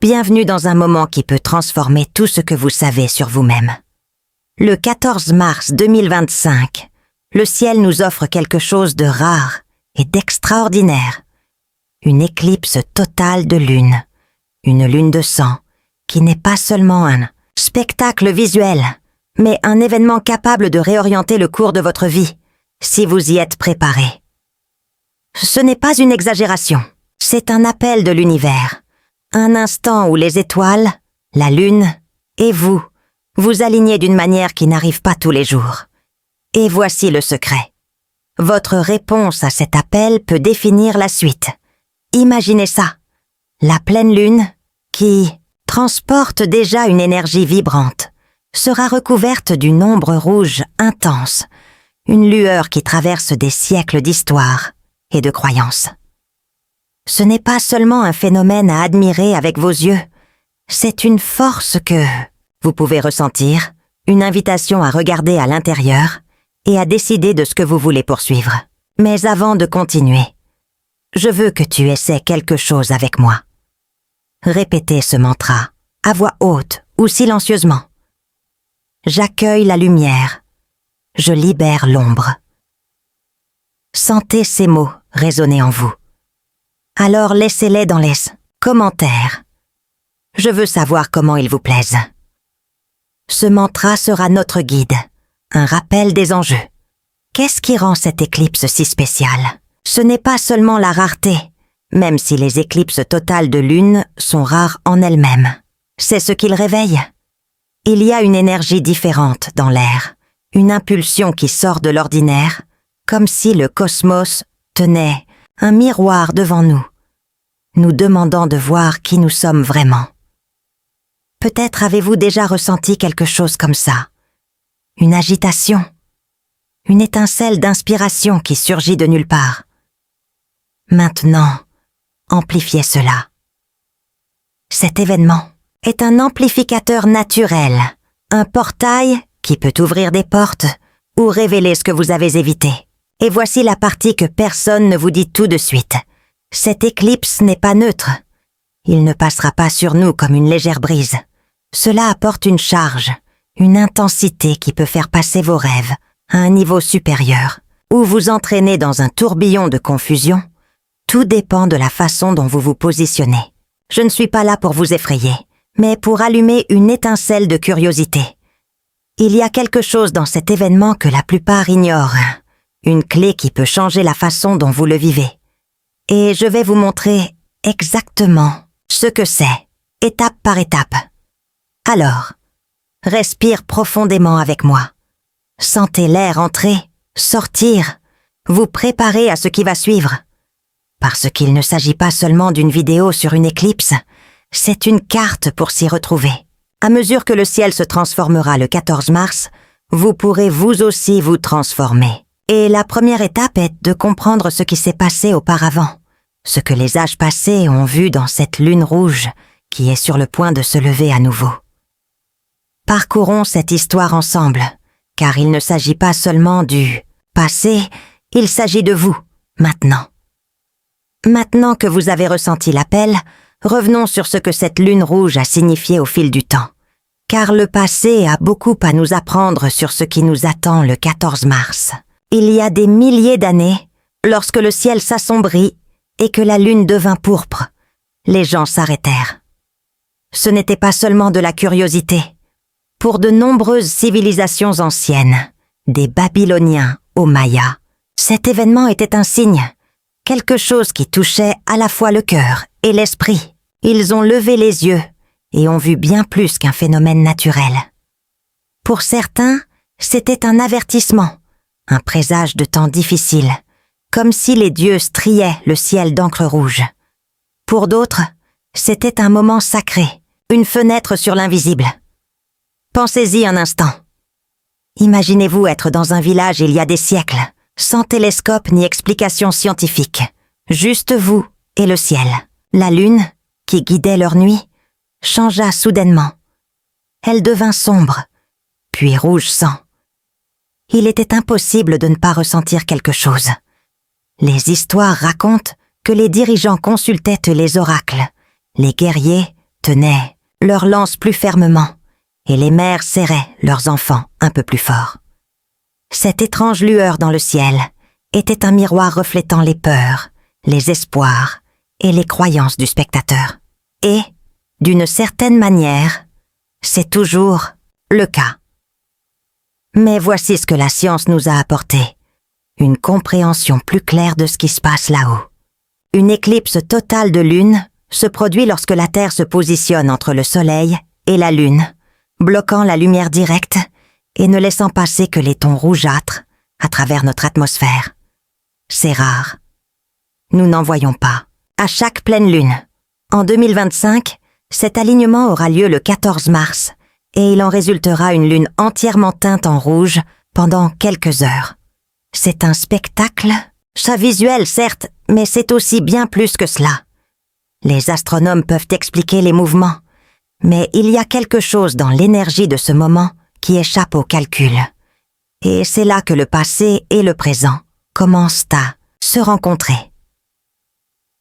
Bienvenue dans un moment qui peut transformer tout ce que vous savez sur vous-même. Le 14 mars 2025, le ciel nous offre quelque chose de rare et d'extraordinaire. Une éclipse totale de lune. Une lune de sang, qui n'est pas seulement un spectacle visuel, mais un événement capable de réorienter le cours de votre vie, si vous y êtes préparé. Ce n'est pas une exagération, c'est un appel de l'univers. Un instant où les étoiles, la lune et vous, vous alignez d'une manière qui n'arrive pas tous les jours. Et voici le secret. Votre réponse à cet appel peut définir la suite. Imaginez ça. La pleine lune, qui transporte déjà une énergie vibrante, sera recouverte d'une ombre rouge intense, une lueur qui traverse des siècles d'histoire et de croyances. Ce n'est pas seulement un phénomène à admirer avec vos yeux, c'est une force que vous pouvez ressentir, une invitation à regarder à l'intérieur et à décider de ce que vous voulez poursuivre. Mais avant de continuer, je veux que tu essaies quelque chose avec moi. Répétez ce mantra, à voix haute ou silencieusement. J'accueille la lumière, je libère l'ombre. Sentez ces mots résonner en vous. Alors laissez-les dans les commentaires. Je veux savoir comment ils vous plaisent. Ce mantra sera notre guide, un rappel des enjeux. Qu'est-ce qui rend cette éclipse si spéciale? Ce n'est pas seulement la rareté, même si les éclipses totales de lune sont rares en elles-mêmes. C'est ce qu'il réveille. Il y a une énergie différente dans l'air, une impulsion qui sort de l'ordinaire, comme si le cosmos tenait un miroir devant nous, nous demandant de voir qui nous sommes vraiment. Peut-être avez-vous déjà ressenti quelque chose comme ça, une agitation, une étincelle d'inspiration qui surgit de nulle part. Maintenant, amplifiez cela. Cet événement est un amplificateur naturel, un portail qui peut ouvrir des portes ou révéler ce que vous avez évité. Et voici la partie que personne ne vous dit tout de suite. Cette éclipse n'est pas neutre. Il ne passera pas sur nous comme une légère brise. Cela apporte une charge, une intensité qui peut faire passer vos rêves à un niveau supérieur, ou vous entraîner dans un tourbillon de confusion. Tout dépend de la façon dont vous vous positionnez. Je ne suis pas là pour vous effrayer, mais pour allumer une étincelle de curiosité. Il y a quelque chose dans cet événement que la plupart ignorent. Une clé qui peut changer la façon dont vous le vivez. Et je vais vous montrer exactement ce que c'est, étape par étape. Alors, respire profondément avec moi. Sentez l'air entrer, sortir, vous préparez à ce qui va suivre. Parce qu'il ne s'agit pas seulement d'une vidéo sur une éclipse, c'est une carte pour s'y retrouver. À mesure que le ciel se transformera le 14 mars, vous pourrez vous aussi vous transformer. Et la première étape est de comprendre ce qui s'est passé auparavant, ce que les âges passés ont vu dans cette lune rouge qui est sur le point de se lever à nouveau. Parcourons cette histoire ensemble, car il ne s'agit pas seulement du passé, il s'agit de vous, maintenant. Maintenant que vous avez ressenti l'appel, revenons sur ce que cette lune rouge a signifié au fil du temps, car le passé a beaucoup à nous apprendre sur ce qui nous attend le 14 mars. Il y a des milliers d'années, lorsque le ciel s'assombrit et que la lune devint pourpre, les gens s'arrêtèrent. Ce n'était pas seulement de la curiosité. Pour de nombreuses civilisations anciennes, des Babyloniens aux Mayas, cet événement était un signe, quelque chose qui touchait à la fois le cœur et l'esprit. Ils ont levé les yeux et ont vu bien plus qu'un phénomène naturel. Pour certains, c'était un avertissement, un présage de temps difficile, comme si les dieux striaient le ciel d'encre rouge. Pour d'autres, c'était un moment sacré, une fenêtre sur l'invisible. Pensez-y un instant. Imaginez-vous être dans un village il y a des siècles, sans télescope ni explication scientifique, juste vous et le ciel. La lune, qui guidait leur nuit, changea soudainement. Elle devint sombre, puis rouge sang. Il était impossible de ne pas ressentir quelque chose. Les histoires racontent que les dirigeants consultaient les oracles, les guerriers tenaient leurs lances plus fermement, et les mères serraient leurs enfants un peu plus fort. Cette étrange lueur dans le ciel était un miroir reflétant les peurs, les espoirs et les croyances du spectateur. Et, d'une certaine manière, c'est toujours le cas. Mais voici ce que la science nous a apporté. Une compréhension plus claire de ce qui se passe là-haut. Une éclipse totale de lune se produit lorsque la Terre se positionne entre le Soleil et la Lune, bloquant la lumière directe et ne laissant passer que les tons rougeâtres à travers notre atmosphère. C'est rare. Nous n'en voyons pas. À chaque pleine lune. En 2025, cet alignement aura lieu le 14 mars et il en résultera une lune entièrement teinte en rouge pendant quelques heures. C'est un spectacle, ça visuel certes, mais c'est aussi bien plus que cela. Les astronomes peuvent expliquer les mouvements, mais il y a quelque chose dans l'énergie de ce moment qui échappe au calcul. Et c'est là que le passé et le présent commencent à se rencontrer.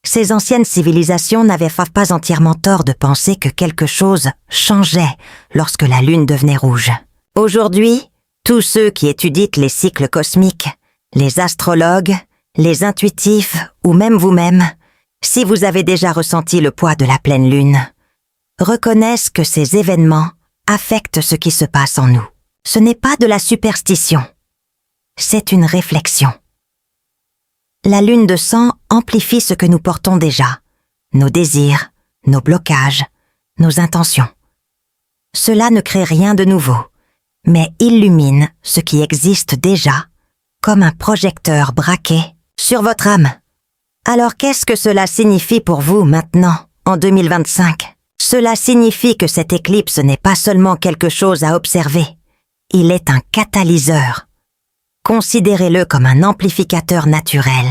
Ces anciennes civilisations n'avaient pas entièrement tort de penser que quelque chose changeait lorsque la Lune devenait rouge. Aujourd'hui, tous ceux qui étudient les cycles cosmiques, les astrologues, les intuitifs ou même vous-même, si vous avez déjà ressenti le poids de la pleine Lune, reconnaissent que ces événements affectent ce qui se passe en nous. Ce n'est pas de la superstition, c'est une réflexion. La lune de sang amplifie ce que nous portons déjà, nos désirs, nos blocages, nos intentions. Cela ne crée rien de nouveau, mais illumine ce qui existe déjà, comme un projecteur braqué sur votre âme. Alors qu'est-ce que cela signifie pour vous maintenant, en 2025 ? Cela signifie que cette éclipse n'est pas seulement quelque chose à observer, il est un catalyseur. Considérez-le comme un amplificateur naturel,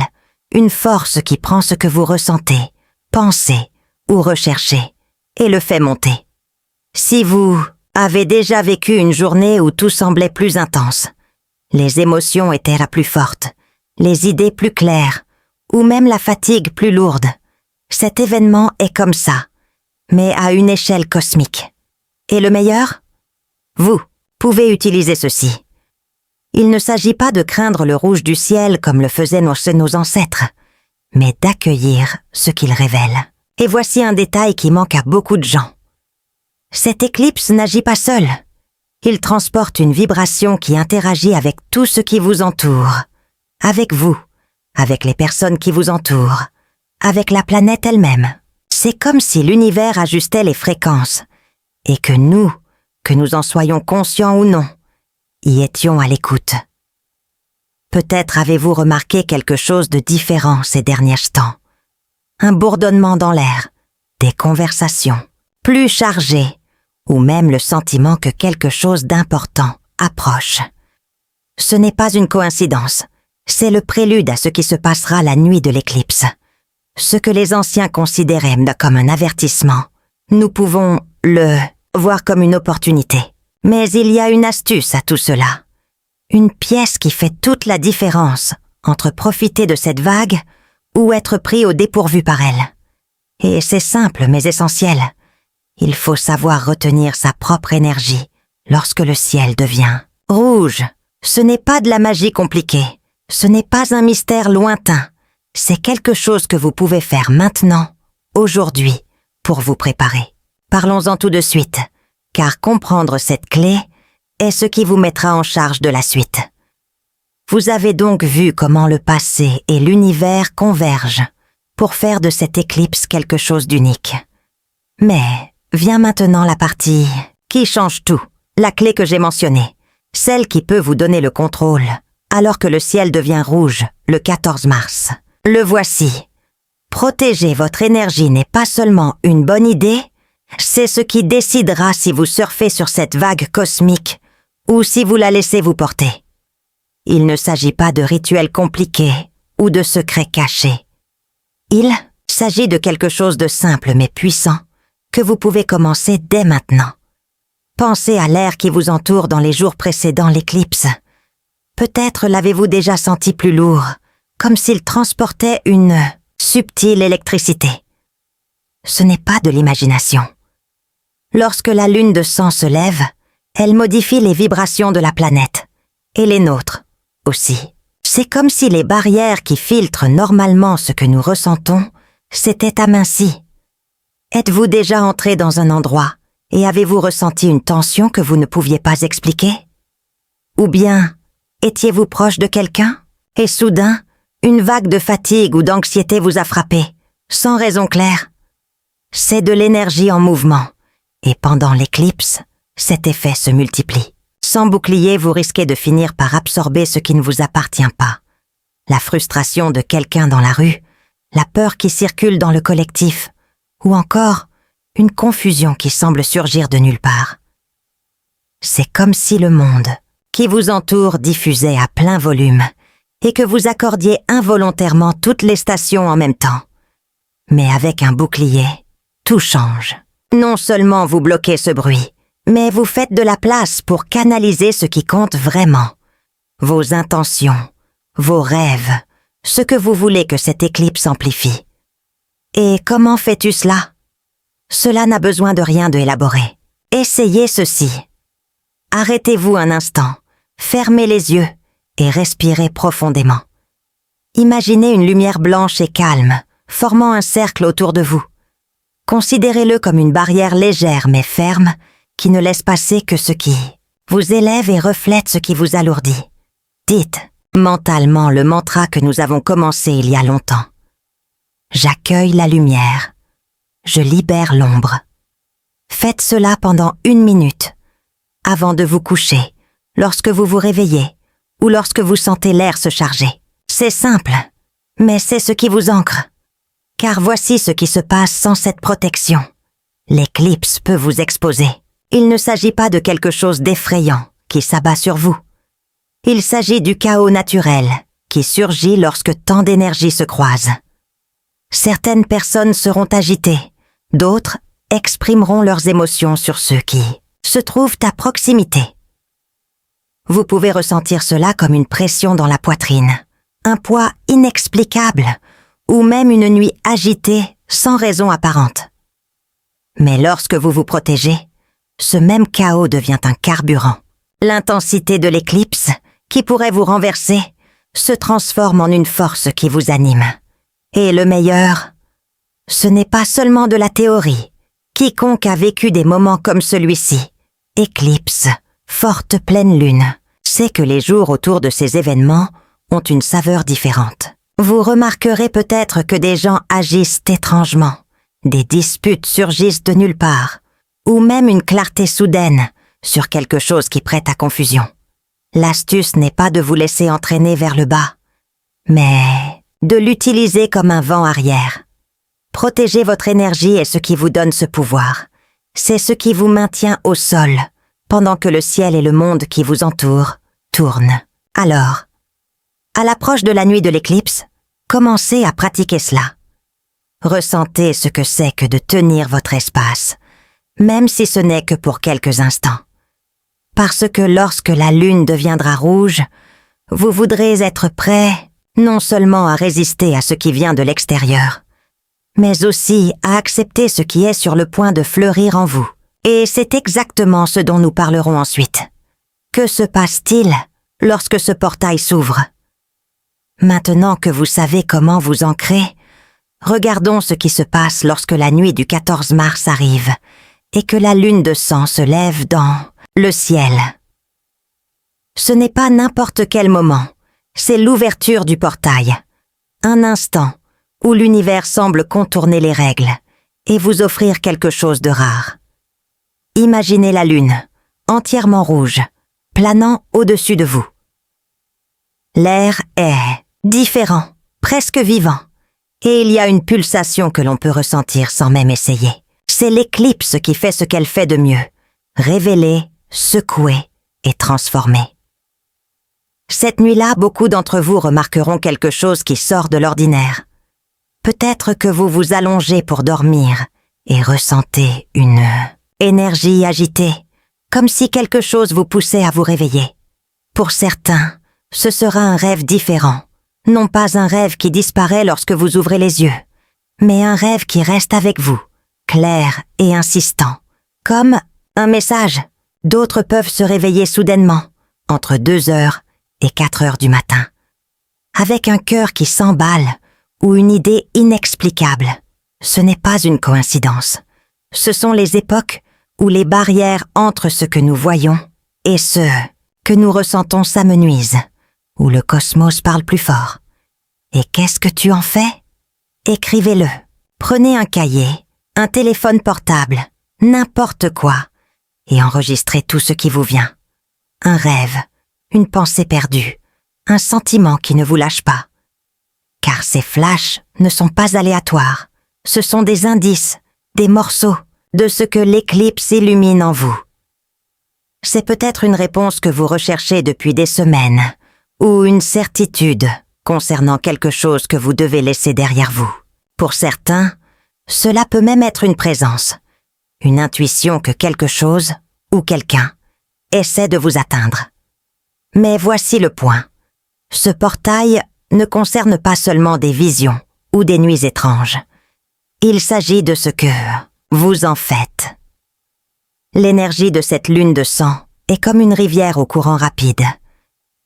une force qui prend ce que vous ressentez, pensez ou recherchez et le fait monter. Si vous avez déjà vécu une journée où tout semblait plus intense, les émotions étaient la plus forte, les idées plus claires ou même la fatigue plus lourde, cet événement est comme ça, mais à une échelle cosmique. Et le meilleur ? Vous pouvez utiliser ceci. Il ne s'agit pas de craindre le rouge du ciel comme le faisaient nos ancêtres, mais d'accueillir ce qu'il révèle. Et voici un détail qui manque à beaucoup de gens. Cette éclipse n'agit pas seule. Il transporte une vibration qui interagit avec tout ce qui vous entoure, avec vous, avec les personnes qui vous entourent, avec la planète elle-même. C'est comme si l'univers ajustait les fréquences, et que nous en soyons conscients ou non, y étions à l'écoute. Peut-être avez-vous remarqué quelque chose de différent ces derniers temps. Un bourdonnement dans l'air, des conversations plus chargées, ou même le sentiment que quelque chose d'important approche. Ce n'est pas une coïncidence, c'est le prélude à ce qui se passera la nuit de l'éclipse. Ce que les anciens considéraient comme un avertissement, nous pouvons le voir comme une opportunité. Mais il y a une astuce à tout cela. Une pièce qui fait toute la différence entre profiter de cette vague ou être pris au dépourvu par elle. Et c'est simple mais essentiel. Il faut savoir retenir sa propre énergie lorsque le ciel devient rouge. Ce n'est pas de la magie compliquée. Ce n'est pas un mystère lointain. C'est quelque chose que vous pouvez faire maintenant, aujourd'hui, pour vous préparer. Parlons-en tout de suite, car comprendre cette clé est ce qui vous mettra en charge de la suite. Vous avez donc vu comment le passé et l'univers convergent pour faire de cette éclipse quelque chose d'unique. Mais vient maintenant la partie qui change tout, la clé que j'ai mentionnée, celle qui peut vous donner le contrôle alors que le ciel devient rouge le 14 mars. Le voici. Protéger votre énergie n'est pas seulement une bonne idée, c'est ce qui décidera si vous surfez sur cette vague cosmique ou si vous la laissez vous porter. Il ne s'agit pas de rituels compliqués ou de secrets cachés. Il s'agit de quelque chose de simple mais puissant que vous pouvez commencer dès maintenant. Pensez à l'air qui vous entoure dans les jours précédant l'éclipse. Peut-être l'avez-vous déjà senti plus lourd, comme s'il transportait une subtile électricité. Ce n'est pas de l'imagination, Lorsque la lune de sang se lève, elle modifie les vibrations de la planète, et les nôtres aussi. C'est comme si les barrières qui filtrent normalement ce que nous ressentons s'étaient amincies. Êtes-vous déjà entré dans un endroit et avez-vous ressenti une tension que vous ne pouviez pas expliquer? Ou bien, étiez-vous proche de quelqu'un et soudain, une vague de fatigue ou d'anxiété vous a frappé, sans raison claire? C'est de l'énergie en mouvement, et pendant l'éclipse, cet effet se multiplie. Sans bouclier, vous risquez de finir par absorber ce qui ne vous appartient pas. La frustration de quelqu'un dans la rue, la peur qui circule dans le collectif, ou encore une confusion qui semble surgir de nulle part. C'est comme si le monde qui vous entoure diffusait à plein volume et que vous accordiez involontairement toutes les stations en même temps. Mais avec un bouclier, tout change. Non seulement vous bloquez ce bruit, mais vous faites de la place pour canaliser ce qui compte vraiment. Vos intentions, vos rêves, ce que vous voulez que cette éclipse amplifie. Et comment fais-tu cela? Cela n'a besoin de rien de élaboré. Essayez ceci. Arrêtez-vous un instant, fermez les yeux et respirez profondément. Imaginez une lumière blanche et calme, formant un cercle autour de vous. Considérez-le comme une barrière légère mais ferme qui ne laisse passer que ce qui vous élève et reflète ce qui vous alourdit. Dites mentalement le mantra que nous avons commencé il y a longtemps. J'accueille la lumière. Je libère l'ombre. Faites cela pendant 1 minute, avant de vous coucher, lorsque vous vous réveillez ou lorsque vous sentez l'air se charger. C'est simple, mais c'est ce qui vous ancre. Car voici ce qui se passe sans cette protection. L'éclipse peut vous exposer. Il ne s'agit pas de quelque chose d'effrayant qui s'abat sur vous. Il s'agit du chaos naturel qui surgit lorsque tant d'énergie se croisent. Certaines personnes seront agitées, d'autres exprimeront leurs émotions sur ceux qui se trouvent à proximité. Vous pouvez ressentir cela comme une pression dans la poitrine, un poids inexplicable ou même une nuit agitée sans raison apparente. Mais lorsque vous vous protégez, ce même chaos devient un carburant. L'intensité de l'éclipse, qui pourrait vous renverser, se transforme en une force qui vous anime. Et le meilleur, ce n'est pas seulement de la théorie. Quiconque a vécu des moments comme celui-ci, éclipse, forte pleine lune, sait que les jours autour de ces événements ont une saveur différente. Vous remarquerez peut-être que des gens agissent étrangement, des disputes surgissent de nulle part, ou même une clarté soudaine sur quelque chose qui prête à confusion. L'astuce n'est pas de vous laisser entraîner vers le bas, mais de l'utiliser comme un vent arrière. Protéger votre énergie est ce qui vous donne ce pouvoir. C'est ce qui vous maintient au sol, pendant que le ciel et le monde qui vous entourent tournent. Alors, à l'approche de la nuit de l'éclipse, commencez à pratiquer cela. Ressentez ce que c'est que de tenir votre espace, même si ce n'est que pour quelques instants. Parce que lorsque la lune deviendra rouge, vous voudrez être prêt non seulement à résister à ce qui vient de l'extérieur, mais aussi à accepter ce qui est sur le point de fleurir en vous. Et c'est exactement ce dont nous parlerons ensuite. Que se passe-t-il lorsque ce portail s'ouvre? Maintenant que vous savez comment vous ancrer, regardons ce qui se passe lorsque la nuit du 14 mars arrive et que la lune de sang se lève dans le ciel. Ce n'est pas n'importe quel moment, c'est l'ouverture du portail. Un instant où l'univers semble contourner les règles et vous offrir quelque chose de rare. Imaginez la lune, entièrement rouge, planant au-dessus de vous. L'air est différent, presque vivant, et il y a une pulsation que l'on peut ressentir sans même essayer. C'est l'éclipse qui fait ce qu'elle fait de mieux, révéler, secouer et transformer. Cette nuit-là, beaucoup d'entre vous remarqueront quelque chose qui sort de l'ordinaire. Peut-être que vous vous allongez pour dormir et ressentez une énergie agitée, comme si quelque chose vous poussait à vous réveiller. Pour certains, ce sera un rêve différent, non pas un rêve qui disparaît lorsque vous ouvrez les yeux, mais un rêve qui reste avec vous, clair et insistant, Comme un message. D'autres peuvent se réveiller soudainement, entre 2 heures et 4 heures du matin, avec un cœur qui s'emballe ou une idée inexplicable. Ce n'est pas une coïncidence. Ce sont les époques où les barrières entre ce que nous voyons et ce que nous ressentons s'amenuisent, où le cosmos parle plus fort. Et qu'est-ce que tu en fais? Écrivez-le. Prenez un cahier, un téléphone portable, n'importe quoi, et enregistrez tout ce qui vous vient. Un rêve, une pensée perdue, un sentiment qui ne vous lâche pas. Car ces flashs ne sont pas aléatoires. Ce sont des indices, des morceaux de ce que l'éclipse illumine en vous. C'est peut-être une réponse que vous recherchez depuis des semaines, ou une certitude concernant quelque chose que vous devez laisser derrière vous. Pour certains, cela peut même être une présence, une intuition que quelque chose ou quelqu'un essaie de vous atteindre. Mais voici le point. Ce portail ne concerne pas seulement des visions ou des nuits étranges. Il s'agit de ce que vous en faites. L'énergie de cette lune de sang est comme une rivière au courant rapide.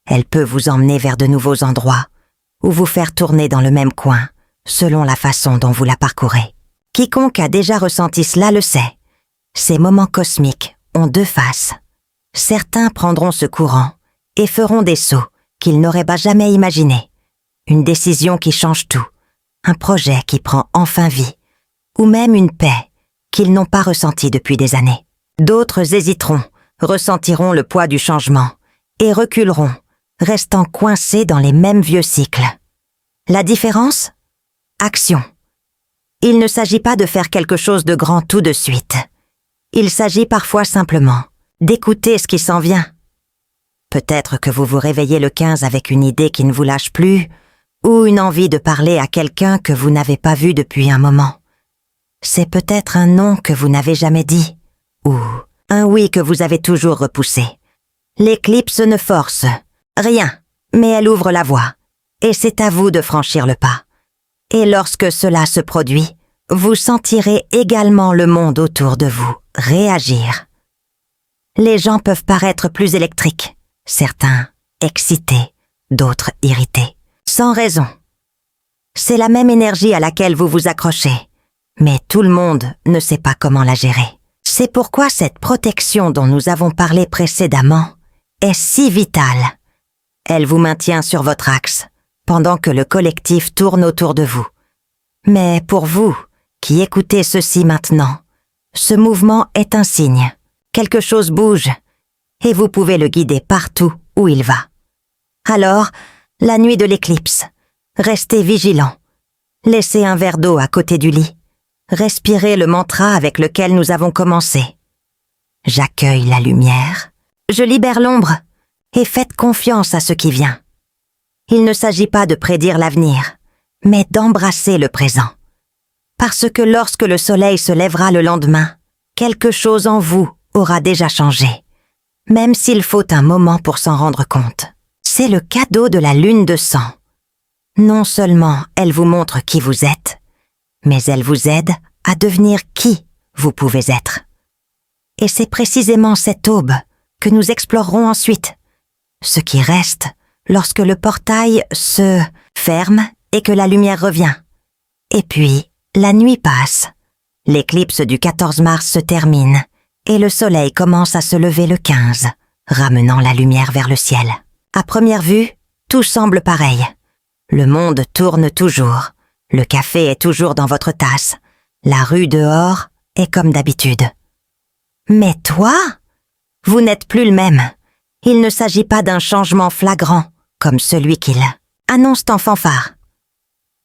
Elle peut vous emmener vers de nouveaux endroits ou vous faire tourner dans le même coin, selon la façon dont vous la parcourez. Quiconque a déjà ressenti cela le sait. Ces moments cosmiques ont 2 faces. Certains prendront ce courant et feront des sauts qu'ils n'auraient pas jamais imaginés. Une décision qui change tout, un projet qui prend enfin vie, ou même une paix qu'ils n'ont pas ressentie depuis des années. D'autres hésiteront, ressentiront le poids du changement et reculeront, restant coincés dans les mêmes vieux cycles. La différence? Action. Il ne s'agit pas de faire quelque chose de grand tout de suite. Il s'agit parfois simplement d'écouter ce qui s'en vient. Peut-être que vous vous réveillez le 15 avec une idée qui ne vous lâche plus, ou une envie de parler à quelqu'un que vous n'avez pas vu depuis un moment. C'est peut-être un non que vous n'avez jamais dit, ou un oui que vous avez toujours repoussé. L'éclipse ne force rien, mais elle ouvre la voie, et c'est à vous de franchir le pas. Et lorsque cela se produit, vous sentirez également le monde autour de vous réagir. Les gens peuvent paraître plus électriques, certains excités, d'autres irrités, sans raison. C'est la même énergie à laquelle vous vous accrochez, mais tout le monde ne sait pas comment la gérer. C'est pourquoi cette protection dont nous avons parlé précédemment est si vitale. Elle vous maintient sur votre axe, pendant que le collectif tourne autour de vous. Mais pour vous, qui écoutez ceci maintenant, ce mouvement est un signe. Quelque chose bouge, et vous pouvez le guider partout où il va. Alors, la nuit de l'éclipse, restez vigilant. Laissez un verre d'eau à côté du lit. Respirez le mantra avec lequel nous avons commencé. J'accueille la lumière, je libère l'ombre, et faites confiance à ce qui vient. Il ne s'agit pas de prédire l'avenir, mais d'embrasser le présent. Parce que lorsque le soleil se lèvera le lendemain, quelque chose en vous aura déjà changé, même s'il faut un moment pour s'en rendre compte. C'est le cadeau de la lune de sang. Non seulement elle vous montre qui vous êtes, mais elle vous aide à devenir qui vous pouvez être. Et c'est précisément cette aube que nous explorerons ensuite, ce qui reste lorsque le portail se ferme et que la lumière revient. Et puis, la nuit passe. L'éclipse du 14 mars se termine et le soleil commence à se lever le 15, ramenant la lumière vers le ciel. À première vue, tout semble pareil. Le monde tourne toujours. Le café est toujours dans votre tasse. La rue dehors est comme d'habitude. Mais toi, vous n'êtes plus le même. Il ne s'agit pas d'un changement flagrant, comme celui qu'il annonce en fanfare.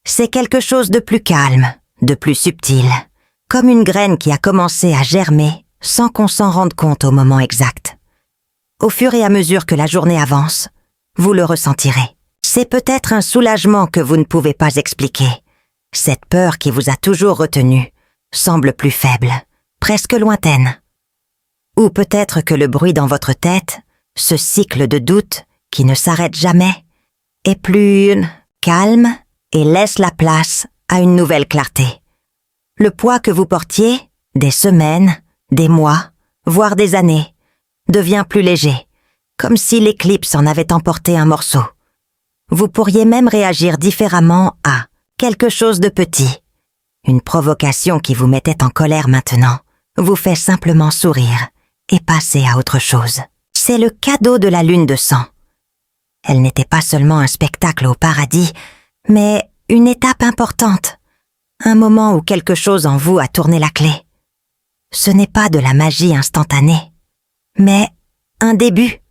C'est quelque chose de plus calme, de plus subtil, comme une graine qui a commencé à germer sans qu'on s'en rende compte au moment exact. Au fur et à mesure que la journée avance, vous le ressentirez. C'est peut-être un soulagement que vous ne pouvez pas expliquer. Cette peur qui vous a toujours retenu semble plus faible, presque lointaine. Ou peut-être que le bruit dans votre tête, ce cycle de doute qui ne s'arrête jamais, est plus calme et laisse la place à une nouvelle clarté. Le poids que vous portiez, des semaines, des mois, voire des années, devient plus léger, comme si l'éclipse en avait emporté un morceau. Vous pourriez même réagir différemment à quelque chose de petit. Une provocation qui vous mettait en colère maintenant vous fait simplement sourire et passer à autre chose. C'est le cadeau de la lune de sang. Elle n'était pas seulement un spectacle au paradis, mais une étape importante, un moment où quelque chose en vous a tourné la clé. Ce n'est pas de la magie instantanée, mais un début.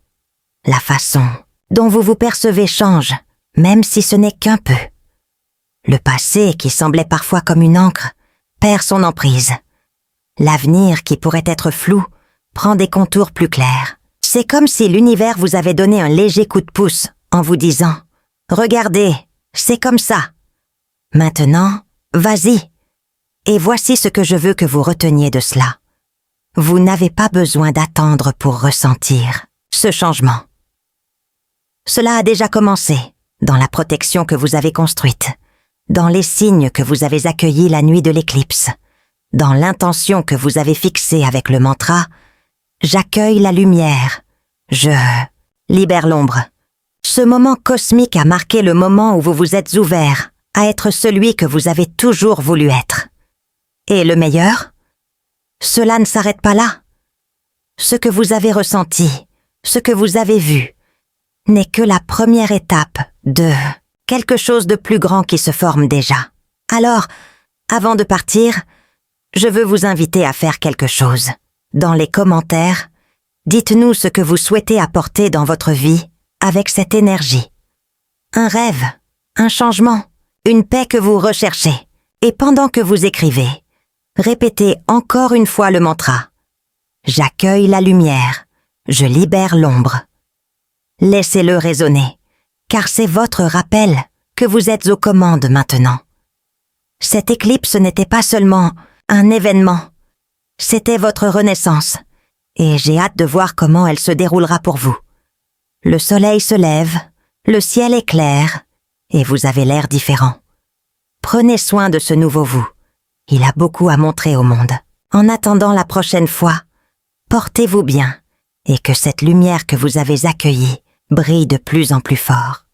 La façon dont vous vous percevez change, même si ce n'est qu'un peu. Le passé, qui semblait parfois comme une encre, perd son emprise. L'avenir, qui pourrait être flou, prend des contours plus clairs. C'est comme si l'univers vous avait donné un léger coup de pouce en vous disant « Regardez, c'est comme ça. Maintenant, vas-y. Et voici ce que je veux que vous reteniez de cela. Vous n'avez pas besoin d'attendre pour ressentir ce changement. Cela a déjà commencé dans la protection que vous avez construite, dans les signes que vous avez accueillis la nuit de l'éclipse, dans l'intention que vous avez fixée avec le mantra « J'accueille la lumière, je libère l'ombre ». Ce moment cosmique a marqué le moment où vous vous êtes ouvert à être celui que vous avez toujours voulu être. Et le meilleur ? Cela ne s'arrête pas là. Ce que vous avez ressenti, ce que vous avez vu, n'est que la première étape de quelque chose de plus grand qui se forme déjà. Alors, avant de partir, je veux vous inviter à faire quelque chose. Dans les commentaires, dites-nous ce que vous souhaitez apporter dans votre vie avec cette énergie. Un rêve, un changement, une paix que vous recherchez. Et pendant que vous écrivez, répétez encore une fois le mantra. J'accueille la lumière, je libère l'ombre. Laissez-le résonner, car c'est votre rappel que vous êtes aux commandes maintenant. Cette éclipse n'était pas seulement un événement, c'était votre renaissance, et j'ai hâte de voir comment elle se déroulera pour vous. Le soleil se lève, le ciel est clair, et vous avez l'air différent. Prenez soin de ce nouveau vous. Il a beaucoup à montrer au monde. En attendant la prochaine fois, portez-vous bien, et que cette lumière que vous avez accueillie brille de plus en plus fort.